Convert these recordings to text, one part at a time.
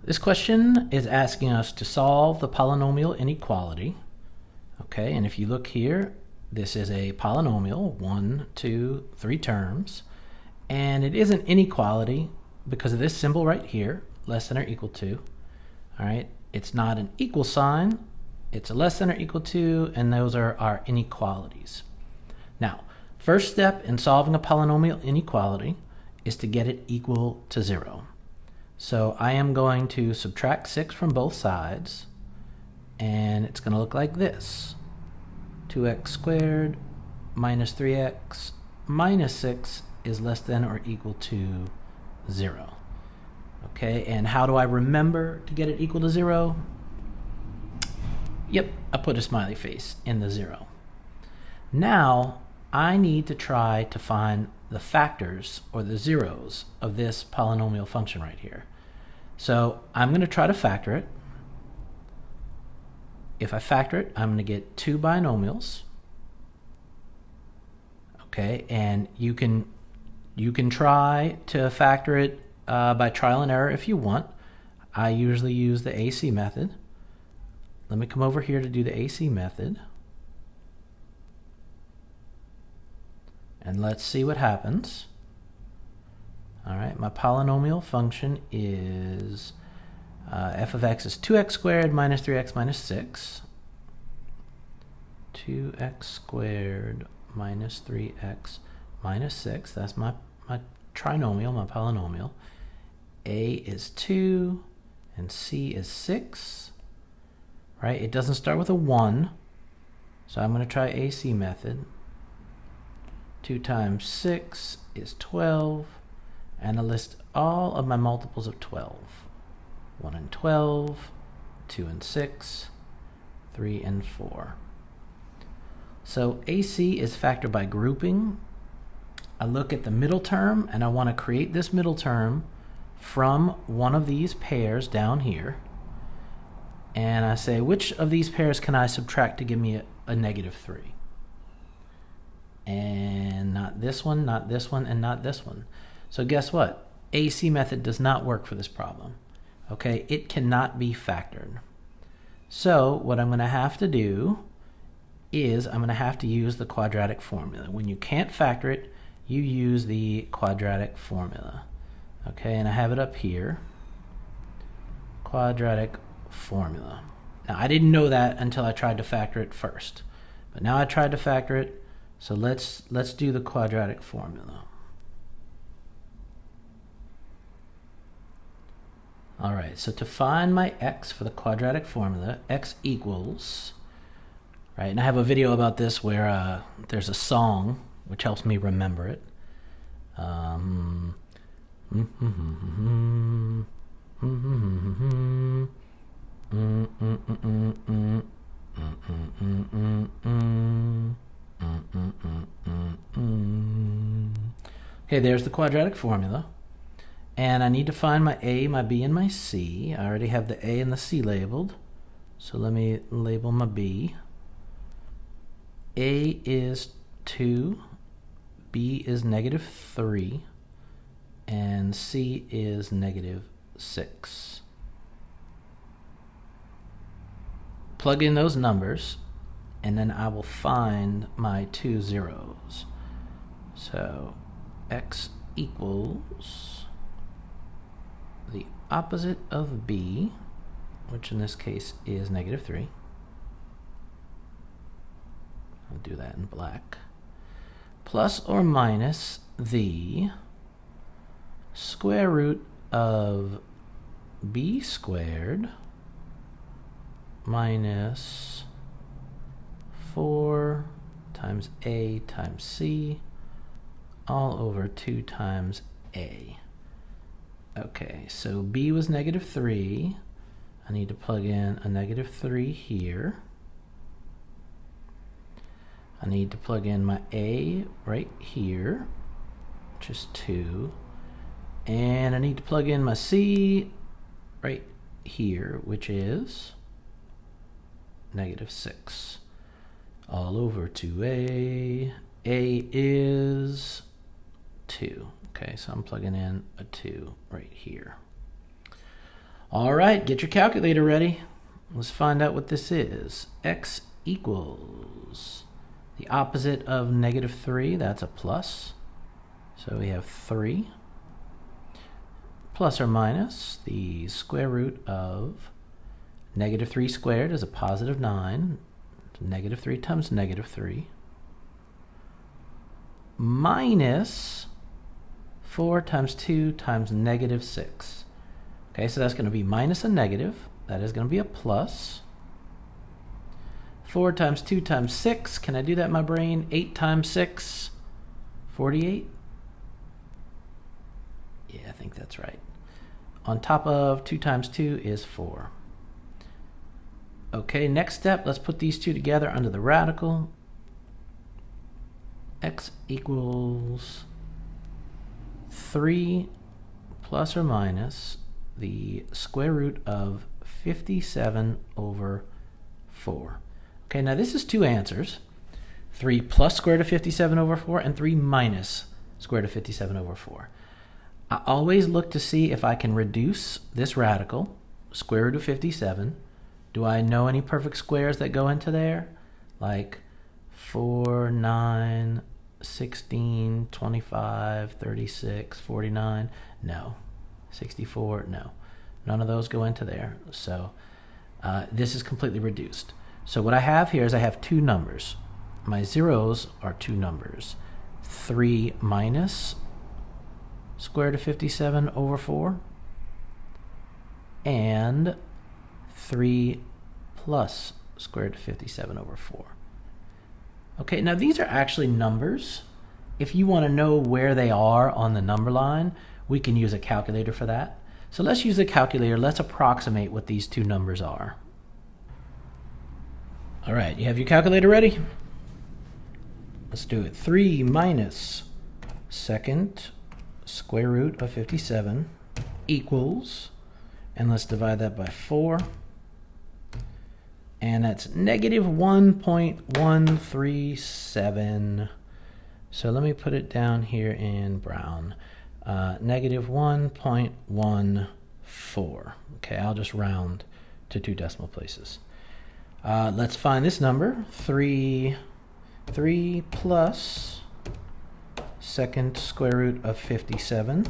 This question is asking us to solve the polynomial inequality. Okay, and if you look here, this is a polynomial, 1, 2, 3 terms, and it is an inequality because of this symbol right here, less than or equal to. All right, it's not an equal sign, it's a less than or equal to, and those are our inequalities. Now, first step in solving a polynomial inequality is to get it equal to 0. So I am going to subtract 6 from both sides, and it's going to look like this. 2x squared minus 3x minus 6 is less than or equal to 0. Okay, and how do I remember to get it equal to 0? Yep, I put a smiley face in the 0. Now, I need to try to find the factors, or the zeros, of this polynomial function right here. So I'm going to try to factor it. If I factor it, I'm going to get 2 binomials. Okay, and you can try to factor it by trial and error if you want. I usually use the AC method. Let me come over here to do the AC method. And let's see what happens. All right, my polynomial function is f of x is 2x squared minus 3x minus 6. 2x squared minus 3x minus 6. That's my trinomial, my polynomial. A is 2 and C is 6. Right? It doesn't start with a 1. So I'm going to try AC method. 2 times 6 is 12, and I list all of my multiples of 12. 1 and 12, 2 and 6, 3 and 4. So AC is factored by grouping. I look at the middle term, and I want to create this middle term from one of these pairs down here. And I say, which of these pairs can I subtract to give me a negative 3? And not this one, not this one, and not this one. So guess what? AC method does not work for this problem. Okay, it cannot be factored. So what I'm going to have to do is I'm going to have to use the quadratic formula. When you can't factor it, you use the quadratic formula. Okay, and I have it up here. Quadratic formula. Now I didn't know that until I tried to factor it first. But now I tried to factor it. So let's do the quadratic formula. All right, so to find my x for the quadratic formula, x equals, right, and I have a video about this where there's a song which helps me remember it. Okay, there's the quadratic formula. And I need to find my A, my B, and my C. I already have the A and the C labeled. So let me label my B. A is 2, B is negative 3, and C is negative 6. Plug in those numbers, and then I will find my 2 zeros. So x equals the opposite of B, which in this case is negative 3. I'll do that in black. Plus or minus the square root of B squared minus 4 times A times C all over 2 times A. Okay, so B was negative 3. I need to plug in a negative 3 here. I need to plug in my A right here, which is 2. And I need to plug in my C right here, which is negative 6. All over 2A. A is 2. Okay, so I'm plugging in a 2 right here. All right, get your calculator ready. Let's find out what this is. X equals the opposite of -3, that's a plus. So we have 3 plus or minus the square root of -3 squared is a positive 9. -3 times -3 minus 4 times 2 times -6. Okay, so that's going to be minus a negative. That is going to be a plus. 4 times 2 times 6. Can I do that in my brain? 8 times 6, 48. Yeah, I think that's right. On top of 2 times 2 is 4. Okay, next step, let's put these two together under the radical. X equals 3 plus or minus the square root of 57 over 4. Okay, now this is two answers. 3 plus square root of 57 over 4 and 3 minus square root of 57 over 4. I always look to see if I can reduce this radical, square root of 57. Do I know any perfect squares that go into there? Like 4, 9, 16, 25, 36, 49? No. 64? No. None of those go into there. So this is completely reduced. So what I have here is I have two numbers. My zeros are two numbers. 3 minus square root of 57 over 4 and 3 plus square root of 57 over 4. Okay, now these are actually numbers. If you want to know where they are on the number line, we can use a calculator for that. So let's use a calculator. Let's approximate what these two numbers are. All right, you have your calculator ready? Let's do it. 3 minus second square root of 57 equals, and let's divide that by 4. And that's negative 1.137. So let me put it down here in brown. Negative 1.14. Okay, I'll just round to 2 decimal places. Let's find this number. 3 plus second square root of 57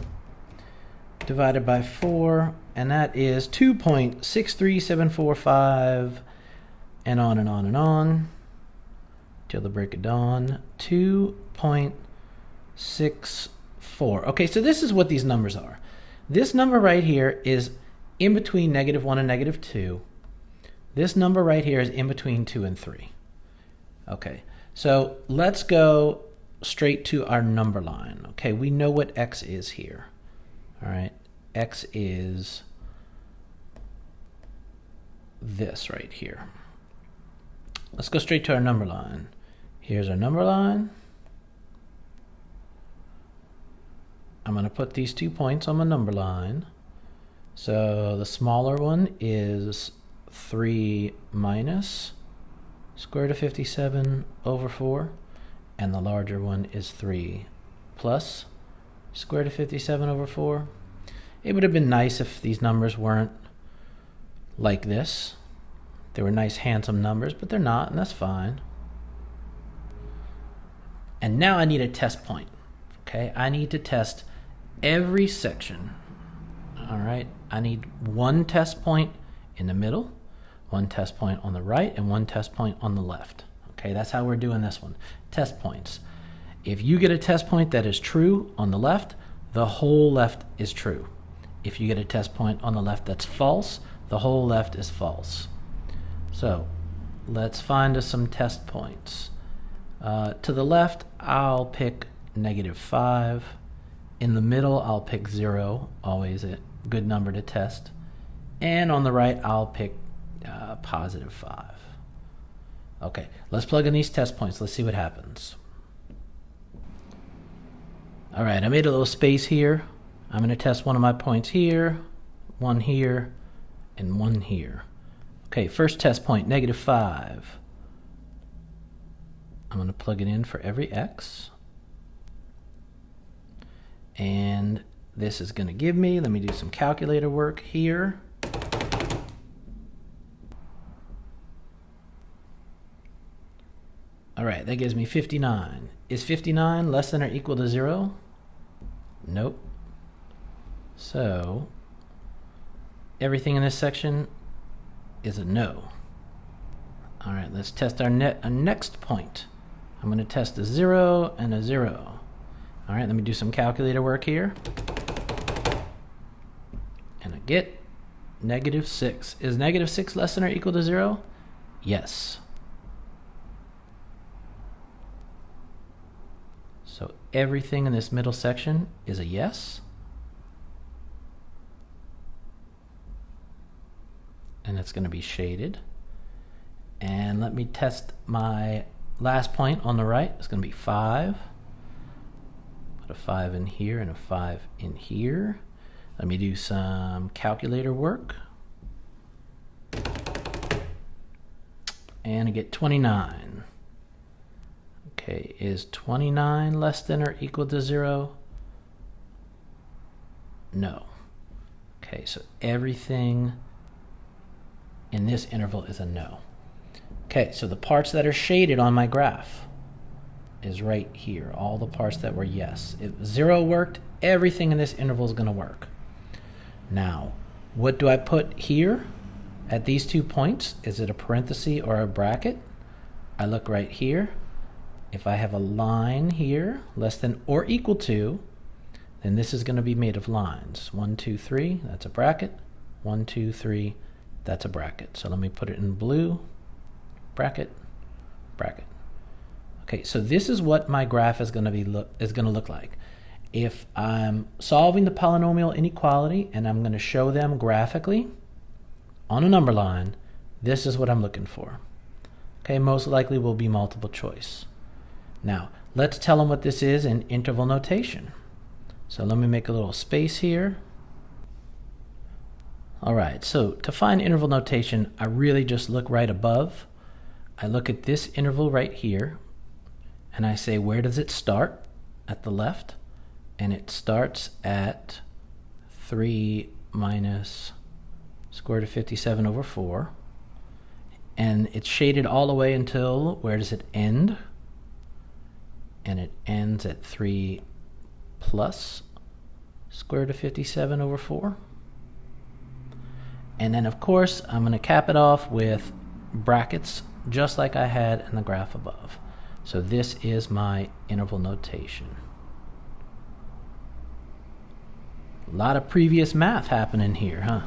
divided by 4, and that is 2.63745, and on and on and on till the break of dawn. 2.64. Okay, so this is what these numbers are. This number right here is in between -1 and -2. This number right here is in between 2 and 3. Okay, so let's go straight to our number line. Okay, we know what x is here. All right, x is this right here. Let's go straight to our number line. Here's our number line. I'm going to put these 2 points on my number line. So the smaller one is 3 minus square root of 57 over 4, and the larger one is 3 plus square root of 57 over 4. It would have been nice if these numbers weren't like this. They were nice, handsome numbers, but they're not, and that's fine. And now I need a test point. Okay, I need to test every section. All right, I need one test point in the middle, one test point on the right, and one test point on the left. Okay, that's how we're doing this one. Test points. If you get a test point that is true on the left, the whole left is true. If you get a test point on the left that's false, the whole left is false. So let's find us some test points. To the left, I'll pick -5. In the middle, I'll pick 0, always a good number to test. And on the right, I'll pick +5. Okay, let's plug in these test points. Let's see what happens. All right, I made a little space here. I'm going to test one of my points here, one here, and one here. Okay, first test point, -5. I'm going to plug it in for every x. And this is going to give me, let me do some calculator work here. All right, that gives me 59. Is 59 less than or equal to 0? Nope. So everything in this section is a no. All right, let's test our next point. I'm going to test a 0 and a 0. All right, let me do some calculator work here. And I get -6. Is -6 less than or equal to 0? Yes. So everything in this middle section is a yes. And it's going to be shaded. And let me test my last point on the right. It's going to be 5. Put a 5 in here and a 5 in here. Let me do some calculator work. And I get 29. Okay, is 29 less than or equal to 0? No. Okay, so everything in this interval is a no. Okay, so the parts that are shaded on my graph is right here. All the parts that were yes. If 0 worked, everything in this interval is going to work. Now, what do I put here at these 2 points? Is it a parenthesis or a bracket? I look right here. If I have a line here less than or equal to, then this is going to be made of lines. 1, 2, 3, that's a bracket. 1, 2, 3, that's a bracket. So let me put it in blue. Bracket, bracket. Okay, so this is what my graph is going to look like. If I'm solving the polynomial inequality and I'm going to show them graphically on a number line, this is what I'm looking for. Okay, most likely will be multiple choice. Now, let's tell them what this is in interval notation. So let me make a little space here. All right, so to find interval notation, I really just look right above. I look at this interval right here, and I say, where does it start? At the left. And it starts at 3 minus square root of 57 over 4. And it's shaded all the way until, where does it end? And it ends at 3 plus square root of 57 over 4. And then, of course, I'm going to cap it off with brackets, just like I had in the graph above. So this is my interval notation. A lot of previous math happening here, huh?